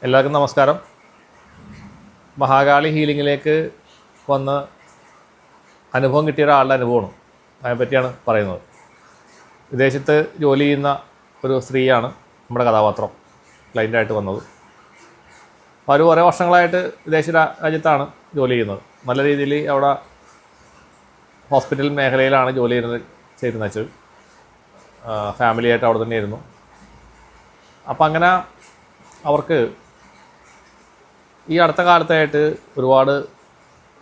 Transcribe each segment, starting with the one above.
എല്ലാവർക്കും നമസ്കാരം. മഹാകാളി ഹീലിങ്ങിലേക്ക് വന്ന് അനുഭവം കിട്ടിയ ഒരാളുടെ അനുഭവമാണ്, അതിനെപ്പറ്റിയാണ് പറയുന്നത്. വിദേശത്ത് ജോലി ചെയ്യുന്ന ഒരു സ്ത്രീയാണ് നമ്മുടെ കഥാപാത്രം ക്ലൈൻ്റായിട്ട് വന്നത്. അപ്പോൾ അവർ കുറേ വർഷങ്ങളായിട്ട് വിദേശ രാജ്യത്താണ് ജോലി ചെയ്യുന്നത്. നല്ല രീതിയിൽ അവിടെ ഹോസ്പിറ്റൽ മേഖലയിലാണ് ജോലി ചെയ്തിരുന്നത് വെച്ച് ഫാമിലിയായിട്ട് അവിടെ തന്നെയായിരുന്നു. അപ്പം അങ്ങനെ അവർക്ക് ഈ അടുത്ത കാലത്തായിട്ട് ഒരുപാട്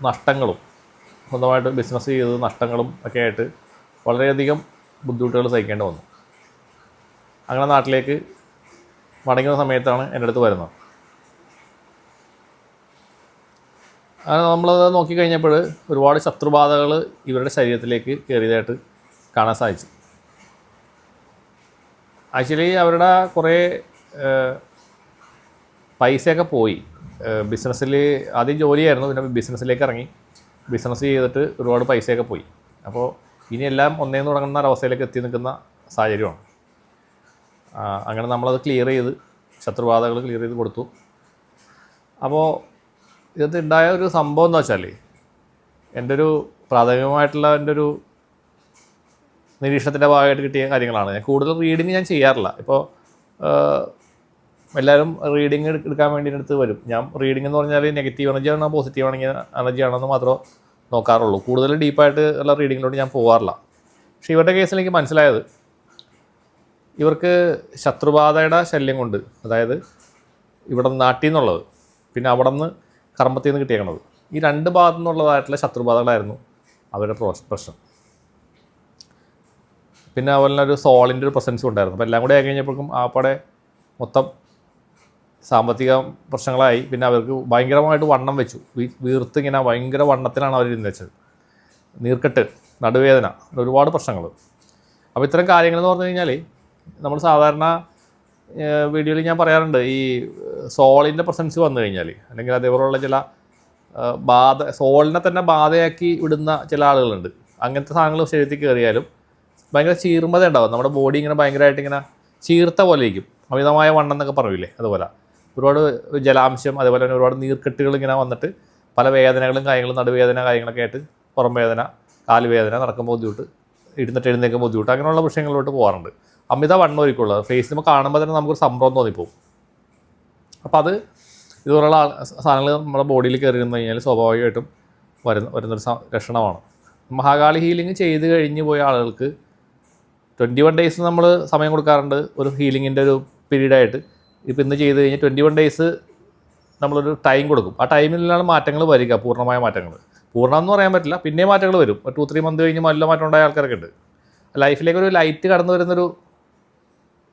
നഷ്ടങ്ങളും സ്വന്തമായിട്ട് ബിസിനസ് ചെയ്ത് നഷ്ടങ്ങളും ഒക്കെ ആയിട്ട് വളരെയധികം ബുദ്ധിമുട്ടുകൾ സഹിക്കേണ്ടി വന്നു. അങ്ങനെ നാട്ടിലേക്ക് മടങ്ങുന്ന സമയത്താണ് എൻ്റെ അടുത്ത് വരുന്നത്. അങ്ങനെ നമ്മളത് നോക്കിക്കഴിഞ്ഞപ്പോൾ ഒരുപാട് ശത്രുബാധകൾ ഇവരുടെ ശരീരത്തിലേക്ക് കയറിയതായിട്ട് കാണാൻ സാധിച്ചു. ആക്ച്വലി അവരുടെ കുറേ പൈസയൊക്കെ പോയി. ബിസിനസ്സിൽ ആദ്യം ജോലിയായിരുന്നു, പിന്നെ ബിസിനസ്സിലേക്ക് ഇറങ്ങി. ബിസിനസ് ചെയ്തിട്ട് ഒരുപാട് പൈസയൊക്കെ പോയി. അപ്പോൾ ഇനിയെല്ലാം ഒന്നേന്ന് തുടങ്ങുന്ന ഒരവസ്ഥയിലേക്ക് എത്തി നിൽക്കുന്ന സാഹചര്യമാണ്. അങ്ങനെ നമ്മളത് ക്ലിയർ ചെയ്ത് ശത്രുബാധകൾ ക്ലിയർ ചെയ്ത് കൊടുത്തു. അപ്പോൾ ഇതിനകത്ത് ഉണ്ടായ ഒരു സംഭവം എന്താ വെച്ചാൽ, എൻ്റെ ഒരു പ്രാഥമികമായിട്ടുള്ള എൻ്റെ ഒരു നിരീക്ഷണത്തിൻ്റെ ഭാഗമായിട്ട് കിട്ടിയ കാര്യങ്ങളാണ്. ഞാൻ കൂടുതൽ റീഡിങ് ഞാൻ ചെയ്യാറില്ല. ഇപ്പോൾ എല്ലാവരും റീഡിങ് എടുക്കാൻ വേണ്ടി അടുത്ത് വരും. ഞാൻ റീഡിംഗ് എന്ന് പറഞ്ഞാൽ നെഗറ്റീവ് എനർജി ആണോ പോസിറ്റീവ് എനർജി ആണോ എന്ന് മാത്രമേ നോക്കാറുള്ളൂ. കൂടുതൽ ഡീപ്പായിട്ട് ഉള്ള റീഡിങ്ങിലോട്ട് ഞാൻ പോകാറില്ല. പക്ഷേ ഇവരുടെ കേസിൽ എനിക്ക് മനസ്സിലായത്, ഇവർക്ക് ശത്രുബാധയുടെ ശല്യം കൊണ്ട്, അതായത് ഇവിടെ നാട്ടിൽ നിന്നുള്ളത്, പിന്നെ അവിടെ നിന്ന് കർമ്മത്തിൽ നിന്ന് കിട്ടിയേക്കണത്, ഈ രണ്ട് ഭാഗത്തു നിന്നുള്ളതായിട്ടുള്ള ശത്രുബാധകളായിരുന്നു അവരുടെ പ്രശ്നം. പിന്നെ അതുപോലെ തന്നെ ഒരു സോളിൻ്റെ ഒരു പ്രസൻസും ഉണ്ടായിരുന്നു. അപ്പോൾ എല്ലാം കൂടെ ആയി കഴിഞ്ഞപ്പോഴേക്കും ആപ്പടെ മൊത്തം സാമ്പത്തിക പ്രശ്നങ്ങളായി. പിന്നെ അവർക്ക് ഭയങ്കരമായിട്ട് വണ്ണം വെച്ചു, വീർത്ത് ഇങ്ങനെ ഭയങ്കര വണ്ണത്തിലാണ് അവർ ഇരുന്ന് വെച്ചത്. നീർക്കെട്ട്, നടുവേദന, ഒരുപാട് പ്രശ്നങ്ങൾ. അപ്പോൾ ഇത്തരം കാര്യങ്ങളെന്ന് പറഞ്ഞു കഴിഞ്ഞാൽ നമ്മൾ സാധാരണ വീഡിയോയിൽ ഞാൻ പറയാറുണ്ട്, ഈ സോളിൻ്റെ പ്രസൻസ് വന്നു കഴിഞ്ഞാൽ, അല്ലെങ്കിൽ അതേപോലെയുള്ള ചില സോളിനെ തന്നെ ബാധയാക്കി വിടുന്ന ചില ആളുകളുണ്ട്. അങ്ങനത്തെ സാധനങ്ങൾ ശരീരത്തിൽ കയറിയാലും ഭയങ്കര ചീർമത ഉണ്ടാവും. നമ്മുടെ ബോഡി ഇങ്ങനെ ഭയങ്കരമായിട്ട് ഇങ്ങനെ ചീർത്ത പോലെ ഇരിക്കും. അമിതമായ വണ്ണം എന്നൊക്കെ പറയൂലേ, അതുപോലെ ഒരുപാട് ജലാംശം, അതേപോലെ തന്നെ ഒരുപാട് നീർക്കെട്ടുകൾ ഇങ്ങനെ വന്നിട്ട് പല വേദനകളും കാര്യങ്ങളും, നടുവേദന കാര്യങ്ങളൊക്കെ ആയിട്ട്, പുറം വേദന, കാലുവേദന, നടക്കുമ്പോൾ ബുദ്ധിമുട്ട്, എഴുന്നേൽക്കുമ്പോൾ ബുദ്ധിമുട്ട്, അങ്ങനെയുള്ള വിഷയങ്ങളിലോട്ട് പോകാറുണ്ട്. അമിത വണ്ണം ഒരിക്കലുള്ളത് ഫേസിൽ കാണുമ്പോൾ തന്നെ നമുക്കൊരു സംഭവം തോന്നിപ്പോവും. അപ്പോൾ അത് ഇതുപോലുള്ള സാധനങ്ങൾ നമ്മുടെ ബോഡിയിൽ കയറി വന്നു കഴിഞ്ഞാൽ സ്വാഭാവികമായിട്ടും വരുന്നൊരു ലക്ഷണമാണ്. മഹാകാളി ഹീലിംഗ് ചെയ്ത് കഴിഞ്ഞ് പോയ ആളുകൾക്ക് 21 ഡേയ്സ് നമ്മൾ സമയം കൊടുക്കാറുണ്ട് ഒരു ഹീലിങ്ങിൻ്റെ ഒരു പീരീഡായിട്ട്. ഇപ്പോൾ ഇന്ന് ചെയ്ത് കഴിഞ്ഞാൽ 21 ഡേയ്സ് നമ്മളൊരു ടൈം കൊടുക്കും. ആ ടൈമിലാണ് മാറ്റങ്ങൾ വരിക, പൂർണ്ണമായ മാറ്റങ്ങൾ. പൂർണ്ണം എന്ന് പറയാൻ പറ്റില്ല, പിന്നെ മാറ്റങ്ങൾ വരും. 2-3 മന്ത് കഴിഞ്ഞ് നല്ല മാറ്റം ഉണ്ടായ ആൾക്കാരൊക്കെ ഉണ്ട്. ലൈഫിലേക്ക് ഒരു ലൈറ്റ് കടന്നു വരുന്നൊരു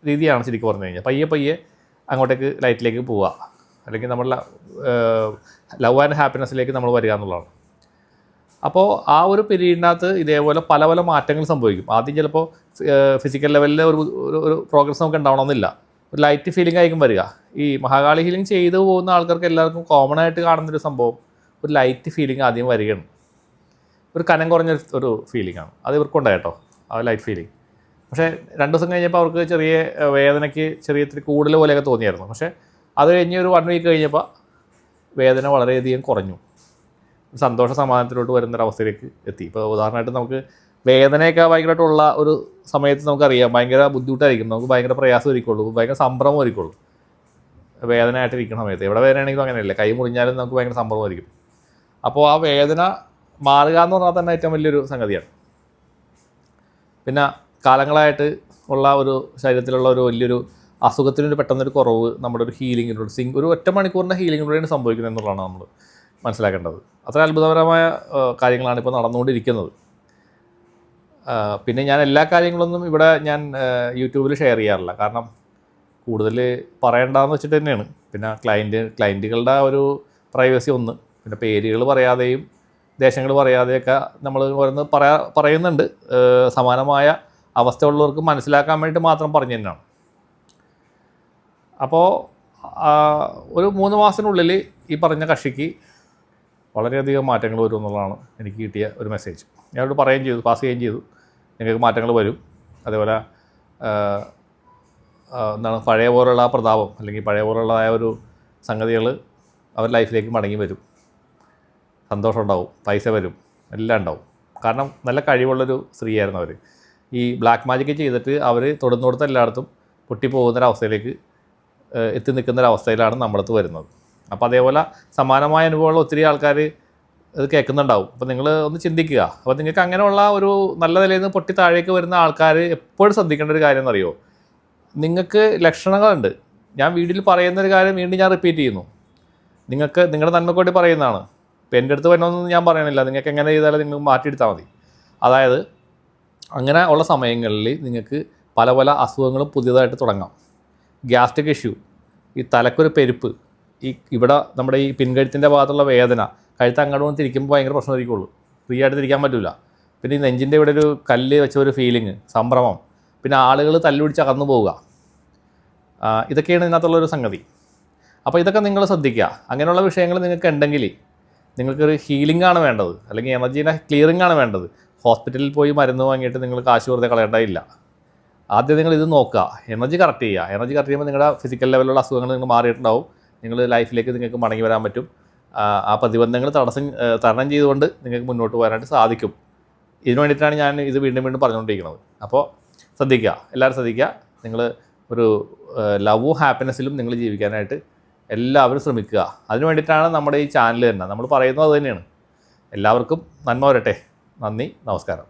രീതിയാണ് ശരിക്കും പറഞ്ഞു കഴിഞ്ഞാൽ. പയ്യെ അങ്ങോട്ടേക്ക് ലൈറ്റിലേക്ക് പോവുക, അല്ലെങ്കിൽ നമ്മളുടെ ലവ് ആൻഡ് ഹാപ്പിനെസ്സിലേക്ക് നമ്മൾ വരിക എന്നുള്ളതാണ്. അപ്പോൾ ആ ഒരു പീരീഡിനകത്ത് ഇതേപോലെ പല പല മാറ്റങ്ങൾ സംഭവിക്കും. ആദ്യം ചിലപ്പോൾ ഫിസിക്കൽ ലെവലിൽ ഒരു പ്രോഗ്രസ് നമുക്ക് ഉണ്ടാവണമെന്നില്ല, ഒരു ലൈറ്റ് ഫീലിംഗ് ആയിരിക്കും വരിക. ഈ മഹാകാളി ഹീലിംഗ് ചെയ്തു പോകുന്ന ആൾക്കാർക്ക് എല്ലാവർക്കും കോമൺ ആയിട്ട് കാണുന്നൊരു സംഭവം, ഒരു ലൈറ്റ് ഫീലിംഗ് ആദ്യം വരികയാണ്. ഒരു കനം കുറഞ്ഞ ഒരു ഫീലിംഗ് ആണ് അത് ഇവർക്കുണ്ടായി കേട്ടോ, ആ ലൈറ്റ് ഫീലിംഗ്. പക്ഷേ 2 ദിവസം കഴിഞ്ഞപ്പോൾ അവർക്ക് ചെറിയ വേദനയ്ക്ക് ഇത്തിരി കൂടുതൽ പോലെയൊക്കെ തോന്നിയായിരുന്നു. പക്ഷേ അത് കഴിഞ്ഞ് ഒരു 1 വീക്ക് കഴിഞ്ഞപ്പോൾ വേദന വളരെയധികം കുറഞ്ഞു, സന്തോഷ സമാധാനത്തിലോട്ട് വരുന്നൊരവസ്ഥയിലേക്ക് എത്തി. ഇപ്പോൾ ഉദാഹരണമായിട്ട് നമുക്ക് വേദനയൊക്കെ ഭയങ്കരമായിട്ടുള്ള ഒരു സമയത്ത് നമുക്കറിയാം ഭയങ്കര ബുദ്ധിമുട്ടായിരിക്കും, നമുക്ക് ഭയങ്കര പ്രയാസം ഒരുക്കുള്ളൂ, ഭയങ്കര സംഭ്രമം ഒരുക്കുള്ളൂ വേദനയായിട്ടിരിക്കുന്ന സമയത്ത്. എവിടെ വേദനയാണെങ്കിലും അങ്ങനെയല്ലേ, കൈ മുറിഞ്ഞാലും നമുക്ക് ഭയങ്കര സംഭ്രമമായിരിക്കും. അപ്പോൾ ആ വേദന മാറുക എന്ന് പറഞ്ഞാൽ തന്നെ ഏറ്റവും വലിയൊരു സംഗതിയാണ്. പിന്നെ കാലങ്ങളായിട്ട് ഉള്ള ഒരു ശരീരത്തിലുള്ള ഒരു വലിയൊരു അസുഖത്തിനൊരു പെട്ടെന്നൊരു കുറവ് നമ്മുടെ ഒരു ഹീലിങ്ങിലൂടെ, ഒരു 1 മണിക്കൂറിൻ്റെ ഹീലിങ്ങിലൂടെയാണ് സംഭവിക്കുന്നത് എന്നുള്ളതാണ് നമ്മൾ മനസ്സിലാക്കേണ്ടത്. അത്ര അത്ഭുതകരമായ കാര്യങ്ങളാണ് ഇപ്പോൾ നടന്നുകൊണ്ടിരിക്കുന്നത്. പിന്നെ ഞാൻ എല്ലാ കാര്യങ്ങളൊന്നും ഇവിടെ ഞാൻ യൂട്യൂബിൽ ഷെയർ ചെയ്യാറില്ല, കാരണം കൂടുതൽ പറയണ്ടെന്ന് വെച്ചിട്ട് തന്നെയാണ്. പിന്നെ ക്ലയൻറ്റുകളുടെ ഒരു പ്രൈവസി ഒന്ന്, പിന്നെ പേരുകൾ പറയാതെയും ദേശങ്ങൾ പറയാതെയൊക്കെ നമ്മൾ പറയുന്നുണ്ട്. സമാനമായ അവസ്ഥയുള്ളവർക്ക് മനസ്സിലാക്കാൻ വേണ്ടി മാത്രം പറഞ്ഞു തന്നെയാണ്. അപ്പോൾ ഒരു 3 മാസത്തിനുള്ളിൽ ഈ പറഞ്ഞ കക്ഷിക്ക് വളരെയധികം മാറ്റങ്ങൾ വരും എന്നുള്ളതാണ് എനിക്ക് കിട്ടിയ ഒരു മെസ്സേജ്. ഞാനോട് പാസ് ചെയ്യുകയും ചെയ്തു, നിങ്ങൾക്ക് മാറ്റങ്ങൾ വരും. അതേപോലെ എന്താണ് പഴയ പോലുള്ള പ്രതാപം, അല്ലെങ്കിൽ പഴയ പോലുള്ളതായ ഒരു സംഗതികൾ അവർ ലൈഫിലേക്ക് മടങ്ങി വരും. സന്തോഷം ഉണ്ടാവും, പൈസ വരും, എല്ലാം ഉണ്ടാവും. കാരണം നല്ല കഴിവുള്ളൊരു സ്ത്രീയായിരുന്നു അവർ. ഈ ബ്ലാക്ക് മാജിക്ക് ചെയ്തിട്ട് അവർ തൊടുന്നിടത്ത് എല്ലായിടത്തും പൊട്ടിപ്പോകുന്നൊരവസ്ഥയിലേക്ക് എത്തി നിൽക്കുന്നൊരവസ്ഥയിലാണ് നമ്മളടുത്ത് വരുന്നത്. അപ്പോൾ അതേപോലെ സമാനമായ അനുഭവമുള്ള ഒത്തിരി ആൾക്കാർ ഇത് കേൾക്കുന്നുണ്ടാവും. അപ്പോൾ നിങ്ങൾ ഒന്ന് ചിന്തിക്കുക. അപ്പോൾ നിങ്ങൾക്ക് അങ്ങനെയുള്ള ഒരു നല്ല നിലയിൽ നിന്ന് പൊട്ടി താഴേക്ക് വരുന്ന ആൾക്കാർ എപ്പോഴും ശ്രദ്ധിക്കേണ്ട ഒരു കാര്യം എന്നറിയോ, നിങ്ങൾക്ക് ലക്ഷണങ്ങളുണ്ട്. ഞാൻ വീഡിയോയിൽ പറയുന്നൊരു കാര്യം വീണ്ടും ഞാൻ റിപ്പീറ്റ് ചെയ്യുന്നു. നിങ്ങൾക്ക് നിങ്ങളുടെ നന്മയ്ക്ക് വേണ്ടി പറയുന്നതാണ്. ഇപ്പോൾ എൻ്റെ അടുത്ത് വരണമെന്നൊന്നും ഞാൻ പറയണില്ല. നിങ്ങൾക്ക് എങ്ങനെ ചെയ്താലും നിങ്ങൾ മാറ്റിയെടുത്താൽ മതി. അതായത് അങ്ങനെ ഉള്ള സമയങ്ങളിൽ നിങ്ങൾക്ക് പല പല അസുഖങ്ങളും പുതിയതായിട്ട് തുടങ്ങാം. ഗ്യാസ്ട്രിക് ഇഷ്യൂ, ഈ തലക്കൊരു പെരുപ്പ്, ഇവിടെ നമ്മുടെ ഈ പിൻകഴുത്തിൻ്റെ ഭാഗത്തുള്ള വേദന, കഴുത്ത് അങ്ങോട്ട് തിരിക്കുമ്പോൾ ഭയങ്കര പ്രശ്നമായിരിക്കുള്ളൂ, ഫ്രീ ആയിട്ട് തിരിക്കാൻ പറ്റില്ല. പിന്നെ ഈ നെഞ്ചിൻ്റെ ഇവിടെ ഒരു കല്ല് വെച്ച ഒരു ഫീലിങ്, സംഭ്രമം, പിന്നെ ആളുകൾ തല്ലുപിടിച്ച് അകന്നു പോവുക, ഇതൊക്കെയാണ് ഇതിനകത്തുള്ളൊരു സംഗതി. അപ്പോൾ ഇതൊക്കെ നിങ്ങൾ ശ്രദ്ധിക്കുക. അങ്ങനെയുള്ള വിഷയങ്ങൾ നിങ്ങൾക്ക് ഉണ്ടെങ്കിൽ നിങ്ങൾക്കൊരു ഹീലിംഗ് ആണ് വേണ്ടത്, അല്ലെങ്കിൽ എനർജീനെ ക്ലിയറിംഗ് ആണ് വേണ്ടത്. ഹോസ്പിറ്റലിൽ പോയി മരുന്ന് വാങ്ങിയിട്ട് നിങ്ങൾ കാശ് വെറുതെ കളയേണ്ടതില്ല. ആദ്യം നിങ്ങൾ ഇത് നോക്കുക, എനർജി കറക്റ്റ് ചെയ്യുക. എനർജി കറക്റ്റ് ചെയ്യുമ്പോൾ നിങ്ങളുടെ ഫിസിക്കൽ ലെവലിലുള്ള അസുഖങ്ങൾ നിങ്ങൾ മാറിയിട്ടുണ്ടാവും. നിങ്ങൾ ലൈഫിലേക്ക് നിങ്ങൾക്ക് മടങ്ങി വരാൻ പറ്റും. ആ പ്രതിബന്ധങ്ങൾ തരണം ചെയ്തുകൊണ്ട് നിങ്ങൾക്ക് മുന്നോട്ട് പോകാനായിട്ട് സാധിക്കും. ഇതിനു വേണ്ടിയിട്ടാണ് ഞാൻ ഇത് വീണ്ടും വീണ്ടും പറഞ്ഞുകൊണ്ടിരിക്കുന്നത്. അപ്പോൾ ശ്രദ്ധിക്കുക, എല്ലാവരും ശ്രദ്ധിക്കുക. നിങ്ങൾ ഒരു ലവും ഹാപ്പിനെസ്സിലും നിങ്ങൾ ജീവിക്കാനായിട്ട് എല്ലാവരും ശ്രമിക്കുക. അതിനു വേണ്ടിയിട്ടാണ് നമ്മുടെ ഈ ചാനൽ തന്നെ. നമ്മൾ പറയുന്നത് അത് തന്നെയാണ്. എല്ലാവർക്കും നന്മ വരട്ടെ. നന്ദി, നമസ്കാരം.